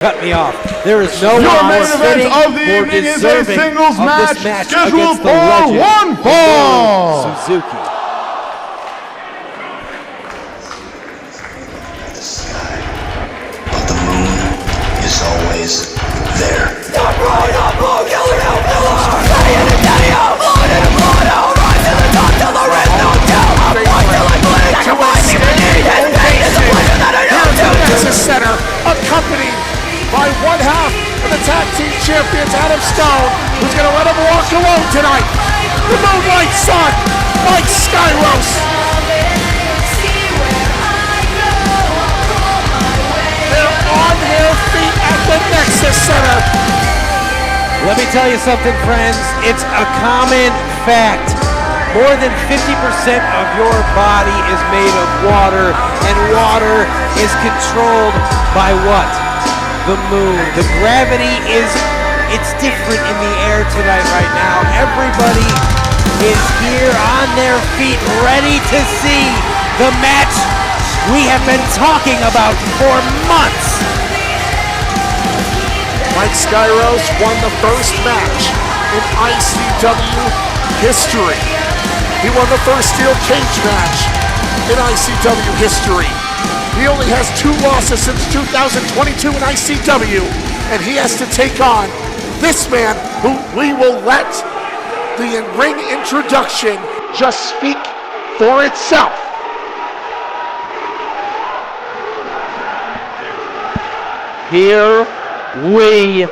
Cut me off. There is no one more fitting or deserving of this match against the legend, Minoru Suzuki. But the moon is always there. Stop growing up, blue, killer, no pillar! Daddy and daddy, blood and blood, I'll rise to the top till there is no doubt. I'll fight till I bleed, sacrifice me for need, and pain is a pleasure that I know to do. Nexus Center, accompanied by one half of the tag team champions, Adam Stone, who's going to let him walk alone tonight. The Moonlight Sun, Mike Skyros. They're on their feet at the Nexus Center. Let me tell you something, friends. It's a common fact. More than 50% of your body is made of water, and water is controlled by what? The moon. The gravity it's different in the air tonight right now. Everybody is here on their feet, ready to see the match we have been talking about for months. Mike Skyros won the first match in ICW history. He won the first steel cage match in ICW history. He only has 2 losses since 2022 in ICW, and he has to take on this man who we will let the ring introduction just speak for itself. Here we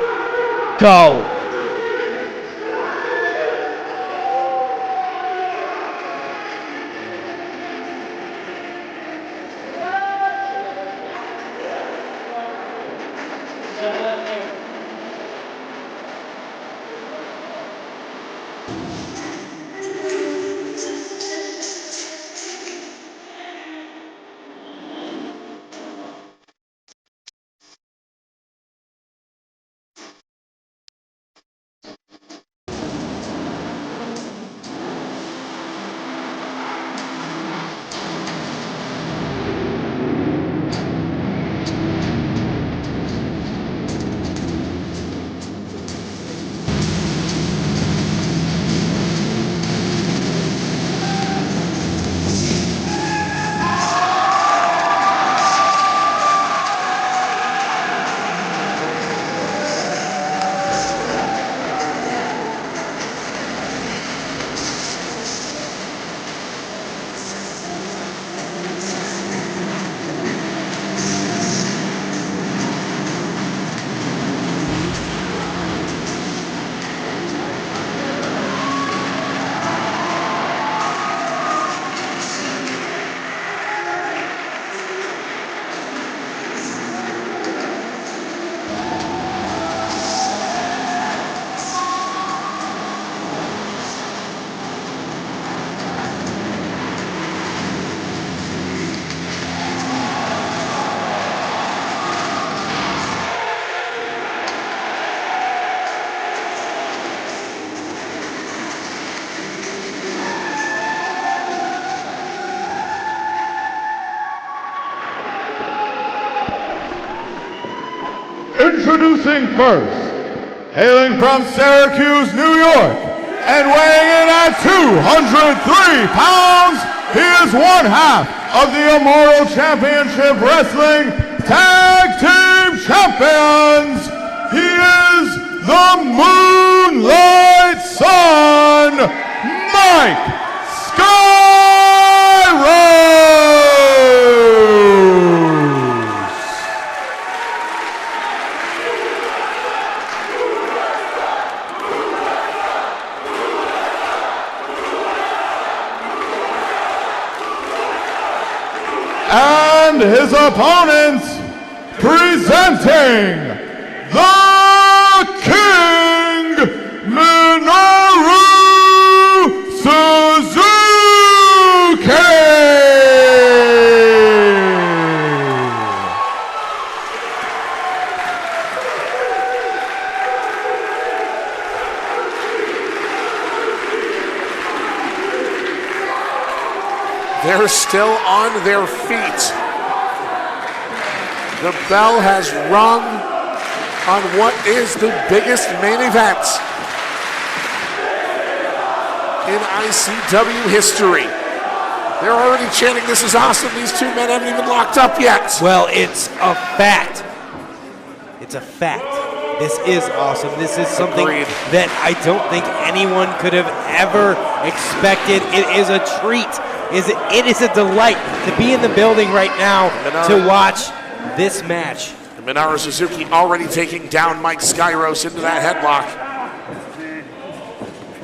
go. Introducing first, hailing from Syracuse, New York, and weighing in at 203 pounds, he is one half of the Immortal Championship Wrestling Tag Team Champions. He is the Moonlight Sun, Mike Skyros. And his opponents, presenting the King, Minoru Suzuki! They're still on their feet. The bell has rung on what is the biggest main event in ICW history. They're already chanting, "This is awesome." These two men haven't even locked up yet. Well, it's a fact. It's a fact. This is awesome. This is something Agreed. that I don't think anyone could have ever expected. It is a treat. It is a delight to be in the building right now to watch this match. Minoru Suzuki already taking down Mike Skyros into that headlock.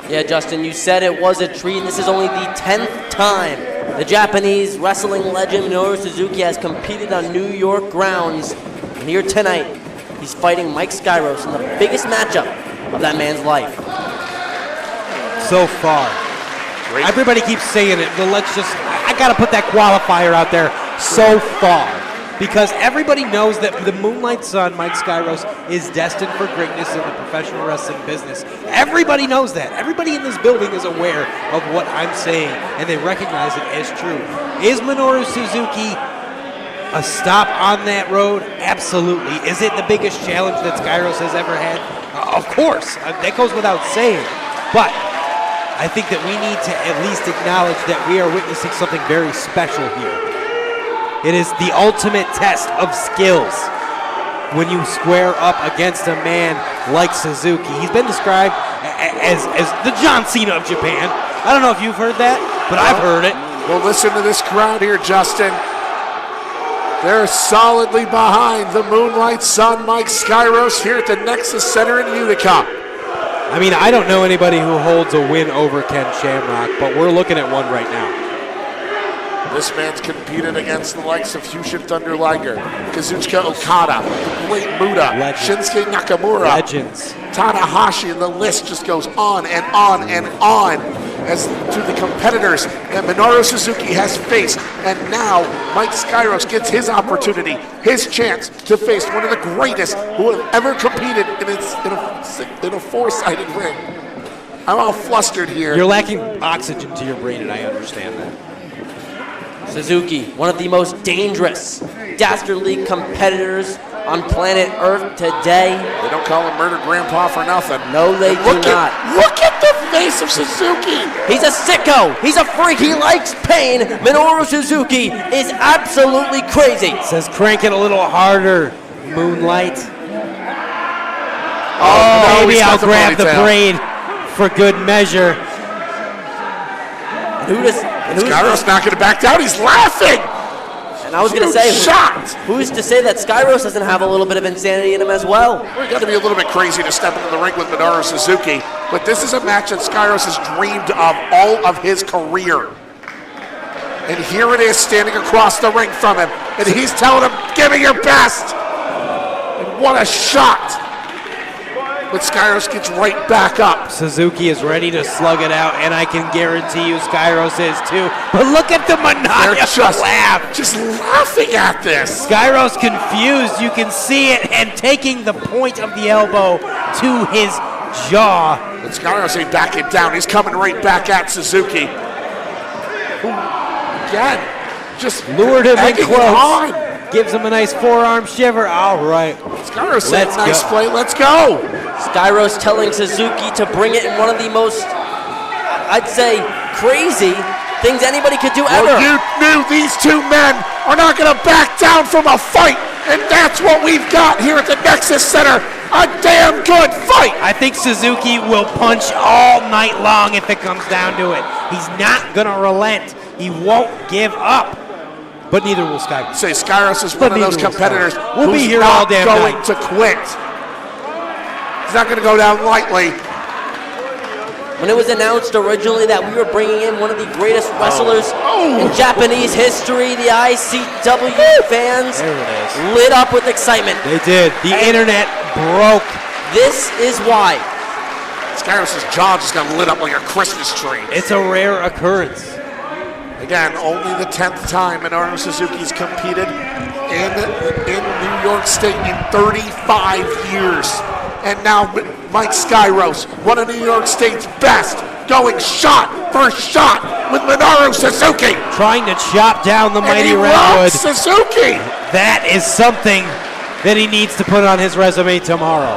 Yeah, Justin, you said it was a treat, and this is only the 10th time the Japanese wrestling legend Minoru Suzuki has competed on New York grounds. And here tonight, he's fighting Mike Skyros in the biggest matchup of that man's life. So far. Great. Everybody keeps saying it, but I gotta put that qualifier out there, so far. Because everybody knows that the Moonlight Sun, Mike Skyros, is destined for greatness in the professional wrestling business. Everybody knows that. Everybody in this building is aware of what I'm saying, and they recognize it as true. Is Minoru Suzuki a stop on that road? Absolutely. Is it the biggest challenge that Skyros has ever had? Of course. That goes without saying. But I think that we need to at least acknowledge that we are witnessing something very special here. It is the ultimate test of skills when you square up against a man like Suzuki. He's been described as the John Cena of Japan. I don't know if you've heard that, but I've heard it. Well, listen to this crowd here, Justin. They're solidly behind the Moonlight Sun, Mike Skyros, here at the Nexus Center in Utica. I mean, I don't know anybody who holds a win over Ken Shamrock, but we're looking at one right now. This man's competed against the likes of Hushin Thunder Liger, Kazuchika Okada, Great Muda, Legends. Shinsuke Nakamura, Legends. Tanahashi, and the list just goes on and on and on as to the competitors that Minoru Suzuki has faced. And now Mike Skyros gets his opportunity, his chance to face one of the greatest who have ever competed in a four-sided ring. I'm all flustered here. You're lacking oxygen to your brain, and I understand that. Suzuki, one of the most dangerous, dastardly competitors on planet Earth today. They don't call him Murder Grandpa for nothing. No, they do not. Look at the face of Suzuki. He's a sicko. He's a freak. He likes pain. Minoru Suzuki is absolutely crazy. Says crank it a little harder, Moonlight. Oh, Maybe I'll grab the braid for good measure. Skyros not going to back down. He's laughing. And I was going to say, who's to say that Skyros doesn't have a little bit of insanity in him as well? We're going to be a little bit crazy to step into the ring with Minoru Suzuki, but this is a match that Skyros has dreamed of all of his career. And here it is standing across the ring from him, and he's telling him, "Give me your best." And what a shot. But Skyros gets right back up. Suzuki is ready to slug it out, and I can guarantee you Skyros is too. But look at the maniacal laugh. Just laughing at this. Skyros confused, you can see it, and taking the point of the elbow to his jaw. But Skyros ain't backing down. He's coming right back at Suzuki. Again, just lured him in close. On. Gives him a nice forearm shiver. All right. Skyros said, "Nice play, let's go." Skyros telling Suzuki to bring it in one of the most, I'd say, crazy things anybody could do ever. Well, you knew these two men are not going to back down from a fight, and that's what we've got here at the Nexus Center. A damn good fight. I think Suzuki will punch all night long if it comes down to it. He's not going to relent. He won't give up. But neither will Skyros. Say Skyros is one of those competitors we'll be here not all damn going night. to quit. He's not going to go down lightly. When it was announced originally that we were bringing in one of the greatest wrestlers in Japanese history, the ICW fans lit up with excitement. They did. The internet broke. This is why. Skyros' jaw just got lit up like a Christmas tree. It's a rare occurrence. Again, only the 10th time Minoru Suzuki's competed in New York State in 35 years. And now Mike Skyros, one of New York State's best, going shot for shot with Minoru Suzuki. Trying to chop down the mighty and he Redwood. rocks Suzuki. That is something that he needs to put on his resume tomorrow.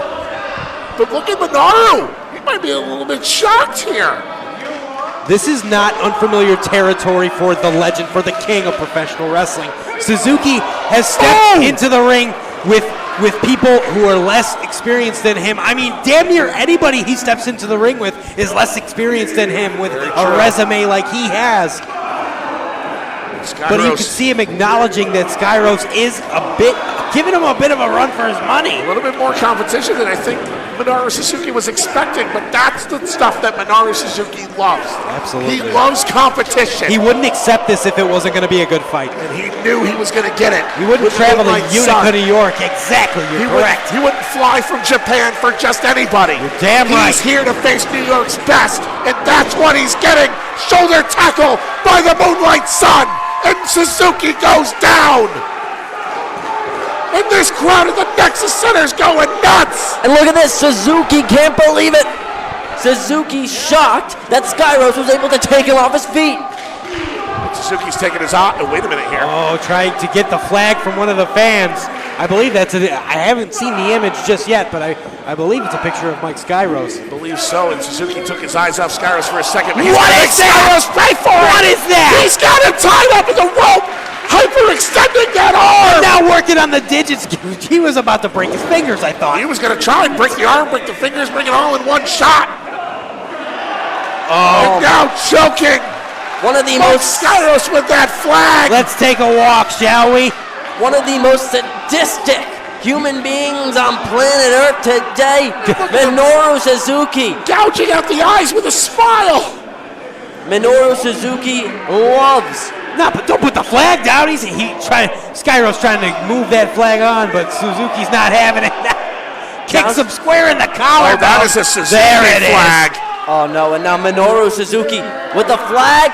But look at Minoru. He might be a little bit shocked here. This is not unfamiliar territory for the legend, for the king of professional wrestling. Suzuki has stepped into the ring with people who are less experienced than him. I mean, damn near anybody he steps into the ring with is less experienced than him with a resume like he has. Skyros. But you can see him acknowledging that Skyros is giving him a bit of a run for his money. A little bit more competition than I think Minoru Suzuki was expecting, but that's the stuff that Minoru Suzuki loves. Absolutely. He loves competition. He wouldn't accept this if it wasn't going to be a good fight. And he knew he was going to get it. He wouldn't travel to Utica, New York. Exactly, you're correct. He wouldn't fly from Japan for just anybody. You're damn right. He's here to face New York's best, and that's what he's getting. Shoulder tackle by the Moonlight Sun, and Suzuki goes down. And this crowd at the Nexus Center is going nuts! And look at this, Suzuki can't believe it. Suzuki's shocked that Skyros was able to take him off his feet. Suzuki's taking his eye. Oh, wait a minute here. Oh, trying to get the flag from one of the fans. I believe I haven't seen the image just yet, but I believe it's a picture of Mike Skyros. I believe so, and Suzuki took his eyes off Skyros for a second. What is that? Skyros pay for it! What is that? He's got him tied up in the rope! Hyperextending that arm! Now working on the digits. He was about to break his fingers, I thought. He was going to try and break the arm, break the fingers, bring it all in one shot. And now choking. One of the Mike most Skyros with that flag. Let's take a walk, shall we? one of the most sadistic human beings on planet Earth today, Minoru Suzuki. Gouging out the eyes with a smile. Minoru Suzuki loves. No, but don't put the flag down. Skyros trying to move that flag on, but Suzuki's not having it. Kicks him square in the collar. Oh, that is a Suzuki flag. Oh no, and now Minoru Suzuki with the flag,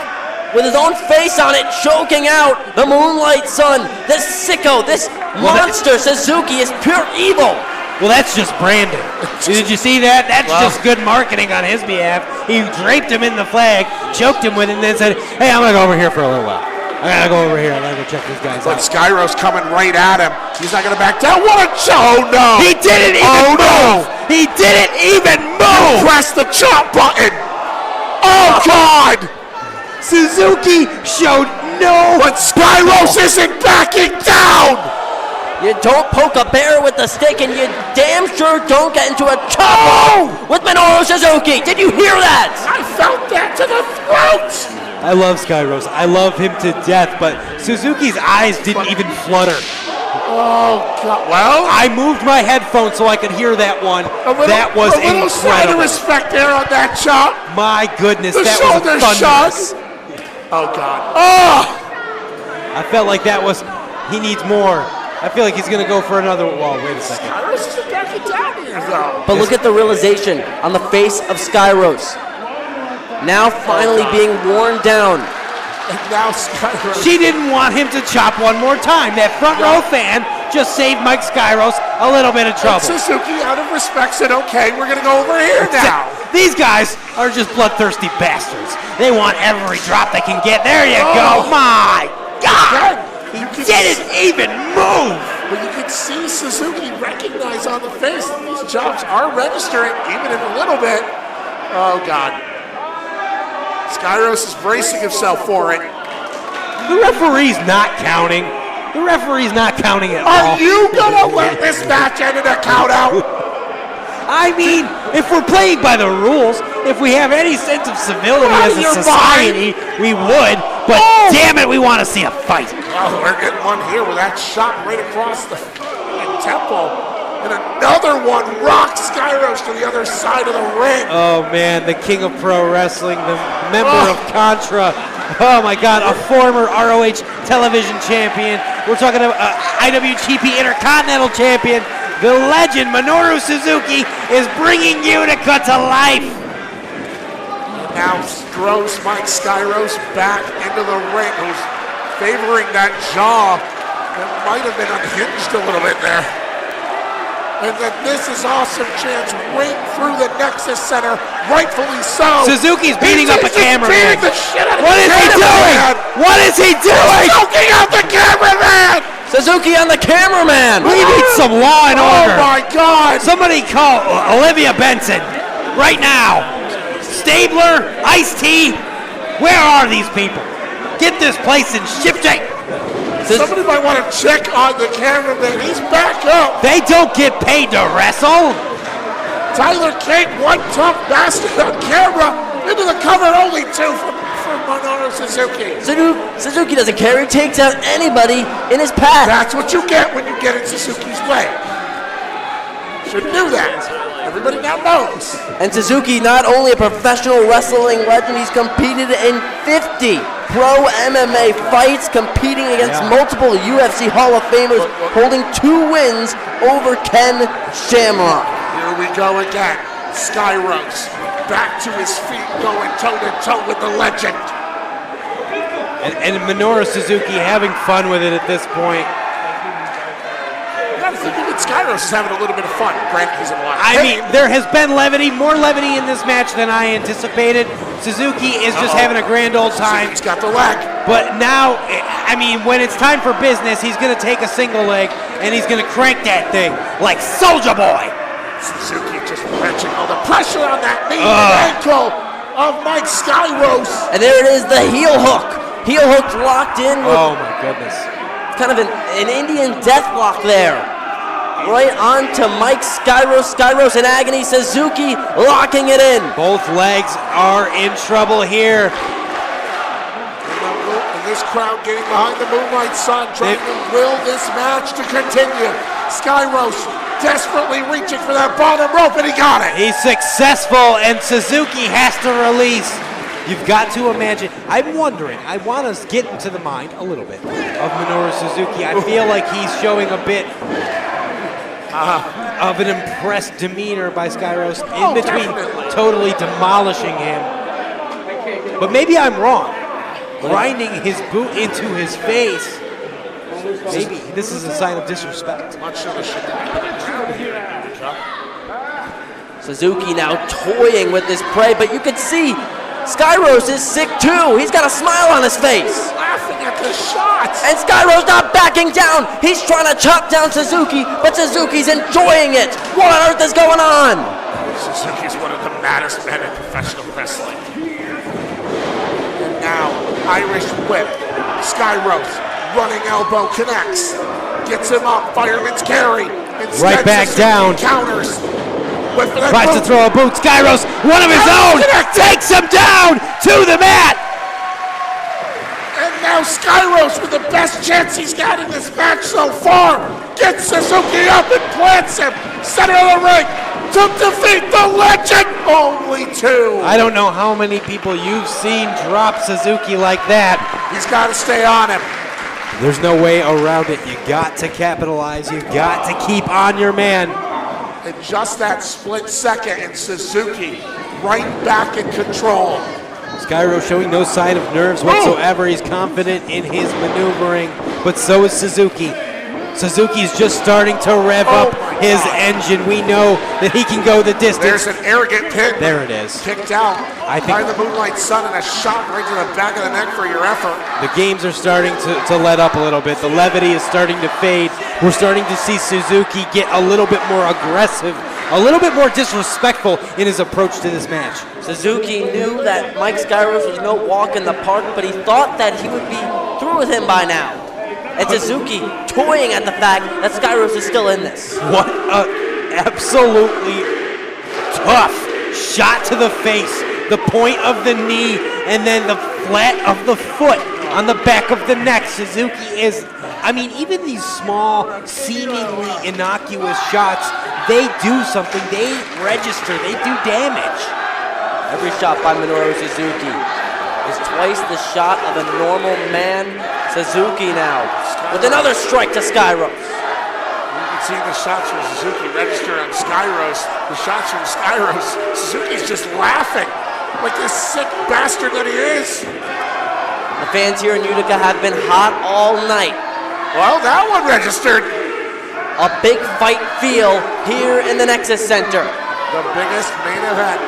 with his own face on it, choking out the Moonlight Sun. This sicko, this monster Suzuki is pure evil. Well, that's just branding. Did you see that? That's just good marketing on his behalf. He draped him in the flag, choked him with it, and then said, hey, I'm going to go over here for a little while. I got to go over here. I got to go check these guys out. But Skyros coming right at him. He's not going to back down. What a oh no! He didn't even move! He didn't even move! Press the chop button! Oh God! Suzuki showed no... But Skyros isn't backing down! You don't poke a bear with a stick, and you damn sure don't get into a chop with Minoru Suzuki. Did you hear that? I felt that to the throat! I love Skyros. I love him to death, but Suzuki's eyes didn't even flutter. Oh, God. Well, I moved my headphones so I could hear that one. That was a little sign of incredible. respect there on that chop. My goodness, The that shoulder was shots. Oh, God. Oh! I felt like that was, he needs more. I feel like he's going to go for another, well, wait a second. Skyros isn't backing down here, though. But look at the realization on the face of Skyros. Now finally being worn down. And now Skyros. She didn't want him to chop one more time. That front row fan just saved Mike Skyros a little bit of trouble. Suzuki, out of respect, said, okay, we're going to go over here now. These guys are just bloodthirsty bastards. They want every drop they can get. There you go. My God. He didn't even move. But you can see Suzuki recognize on the face that these chops are registering, even in a little bit. Oh, God. Skyros is bracing himself for it. The referee's not counting. The referee's not counting at all. Are you gonna let this match end in a count out? I mean, if we're playing by the rules, if we have any sense of civility as a society, we would. But damn it, we want to see a fight. Oh, we're getting one here with that shot right across the temple. And another one rocks Skyros to the other side of the ring. Oh, man, the king of pro wrestling, the member of Contra. Oh, my God, a former ROH television champion. We're talking about IWTV Intercontinental champion. The legend, Minoru Suzuki, is bringing Utica to life. Now throws Mike Skyros back into the ring, who's favoring that jaw that might have been unhinged a little bit there. And then this is awesome chance right through the Nexus Center, rightfully so. Suzuki's beating up a cameraman. Beating the shit out of What is he doing? What is he doing? Choking out the cameraman. Suzuki on the cameraman. We need some law and order. Oh my God! Somebody call Olivia Benson right now. Stabler, Ice-T, where are these people? Get this place in shipshape. Somebody might want to check on the cameraman. He's back up. They don't get paid to wrestle. Tyler King, one tough bastard on camera. Into the cover, only 2 from Minoru Suzuki. Suzuki doesn't care. He takes out anybody in his path. That's what you get when you get in Suzuki's way. Should knew that. Everybody now knows. And Suzuki, not only a professional wrestling legend, he's competed in 50 pro MMA fights, competing against multiple UFC Hall of Famers, holding 2 wins over Ken Shamrock. Here we go again. Skyros back to his feet, going toe-to-toe with the legend. And Minoru Suzuki having fun with it at this point. You gotta think even Skyros is having a little bit of fun. Granted, he's in a lot of I pain. mean, there has been more levity in this match than I anticipated. Suzuki is just having a grand old time. He's got the leg. But now, I mean, when it's time for business, he's going to take a single leg and he's going to crank that thing like Soulja Boy. Suzuki just wrenching all the pressure on that knee and ankle of Mike Skyros. And there it is, the heel hook. Heel hook locked in with Oh my goodness. kind of an Indian death lock there. Right on to Mike Skyros. Skyros in agony. Suzuki locking it in. Both legs are in trouble here. And this crowd getting behind the Moonlight Sun, trying to will this match to continue. Skyros desperately reaching for that bottom rope, and he got it. He's successful, and Suzuki has to release. You've got to imagine. I'm wondering, I want to get into the mind a little bit of Minoru Suzuki. I feel like he's showing a bit of an impressed demeanor by Skyros in between totally demolishing him. But maybe I'm wrong. Grinding his boot into his face. Maybe this is a sign of disrespect. Suzuki now toying with this prey, but you can see Skyros is sick too. He's got a smile on his face. Laughing at the shots. And Skyros not backing down. He's trying to chop down Suzuki, but Suzuki's enjoying it. What on earth is going on? Suzuki's one of the maddest men in professional wrestling. And now, Irish whip. Skyros, running elbow connects. Gets him up, fireman's carry. Instead, Right back Suzuki down. Counters. Tries to throw a boot. Skyros, one of his own, takes him down to the mat. And now Skyros, with the best chance he's got in this match so far, gets Suzuki up and plants him. Center of the ring to defeat the legend. Only 2. I don't know how many people you've seen drop Suzuki like that. He's got to stay on him. There's no way around it. You got to capitalize. You got to keep on your man. In just that split second, and Suzuki right back in control. Skyros showing no sign of nerves whatsoever. He's confident in his maneuvering, but so is Suzuki. Suzuki's just starting to rev up his engine. We know that he can go the distance. There's an arrogant pin. There it is. Kicked out I think by the Moonlight Sun, and a shot right to the back of the neck for your effort. the games are starting to let up a little bit. The levity is starting to fade. We're starting to see Suzuki get a little bit more aggressive, a little bit more disrespectful in his approach to this match. Suzuki knew that Mike Skyros was no walk in the park, but he thought that he would be through with him by now. And Suzuki toying at the fact that Skyros is still in this. What a absolutely tough shot to the face, the point of the knee, and then the flat of the foot on the back of the neck. Suzuki is, I mean, even these small, seemingly innocuous shots, they do something. They register. They do damage. Every shot by Minoru Suzuki is twice the shot of a normal man. Suzuki now with another strike to Skyros. You can see the shots from Suzuki register on Skyros. The shots from Skyros. Suzuki's just laughing like this sick bastard that he is. The fans here in Utica have been hot all night. Well, that one registered. A big fight feel here in the Nexus Center. The biggest main event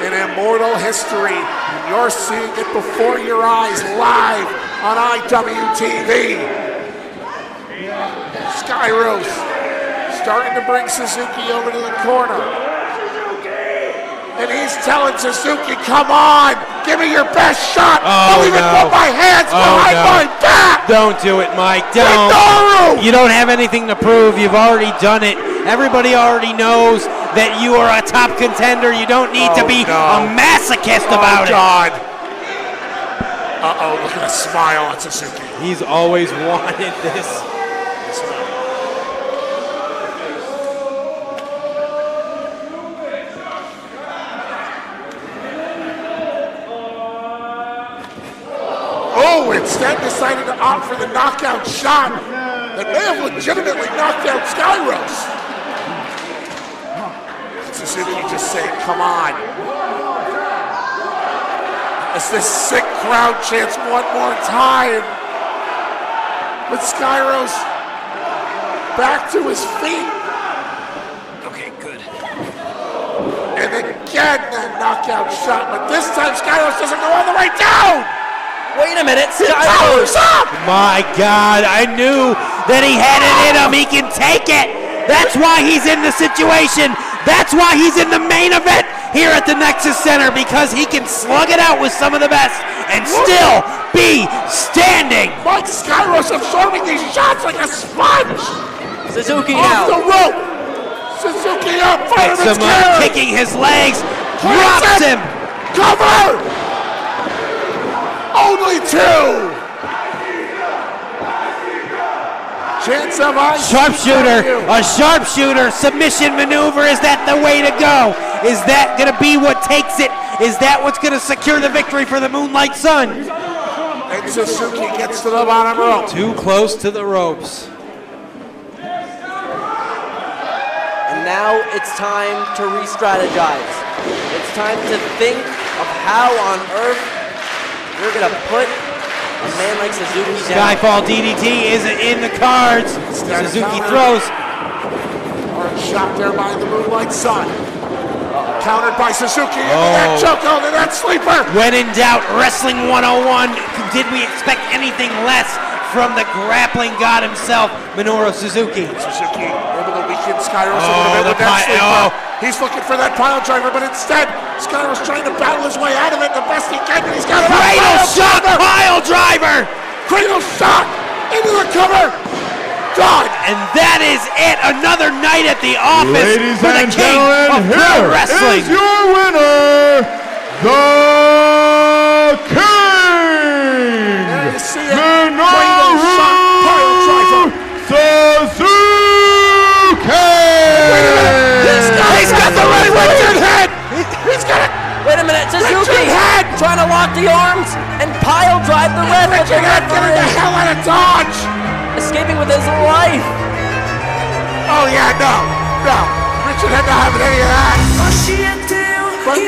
in Immortal history. You're seeing it before your eyes live on IWTV. Skyros starting to bring Suzuki over to the corner. And he's telling Suzuki, come on, give me your best shot. I'll even put my hands behind my back. Don't do it, Mike. Don't. Minoru! You don't have anything to prove. You've already done it. Everybody already knows that you are a top contender. You don't need to be a masochist about it. God. Uh-oh, look at the smile on Suzuki. He's always wanted this. Oh, instead decided to opt for the knockout shot that may have legitimately knocked out Skyros. Suzuki just saying, come on. As this sick crowd chants one more time. But Skyros back to his feet. Okay, good. And again that knockout shot, but this time Skyros doesn't go all the way down. Wait a minute, Skyros up! My God, I knew that he had it in him. He can take it. That's why he's in the situation. That's why he's in the main event here at the Nexus Center, because he can slug it out with some of the best and still be standing. Mike Skyros absorbing these shots like a sponge. Suzuki Off now. the rope. Suzuki up. Gets him up, kicking his legs, drops him. Cover. Only two. Chance of ice. Sharpshooter, a sharpshooter submission maneuver. Is that the way to go? Is that going to be what takes it? Is that what's going to secure the victory for the Moonlight Sun? And Suzuki gets to the bottom rope. Too close to the ropes. And now it's time to re-strategize. It's time to think of how on earth you're going to put a man like Suzuki down. Skyfall DDT isn't in the cards. Suzuki throws. Hard shot there by the Moonlight Sun. Countered by Suzuki into that choke, into that sleeper. When in doubt, Wrestling 101. Did we expect anything less from the grappling god himself, Minoru Suzuki? Suzuki able to weaken Skyros a little bit with that sleeper. He's looking for that pile driver, but instead, Skyros trying to battle his way out of it the best he can, but he's got a Cradle shot, pile driver! Cradle shot into the cover. Done. And that is it. Another night at the office Ladies for the and king of gentlemen, pro here wrestling. is your winner, the King, There you see it. Cradle shot, pile driver. Suzuki. Wait a minute. He's got the right Richard head. He's got it. Wait a minute, Suzuki Richard Head! trying to lock the arms and pile drive the ref. But the Richard Head getting the referee hell out of Dodge. escaping with his life. Oh yeah, no. Richard Head not having any of that. But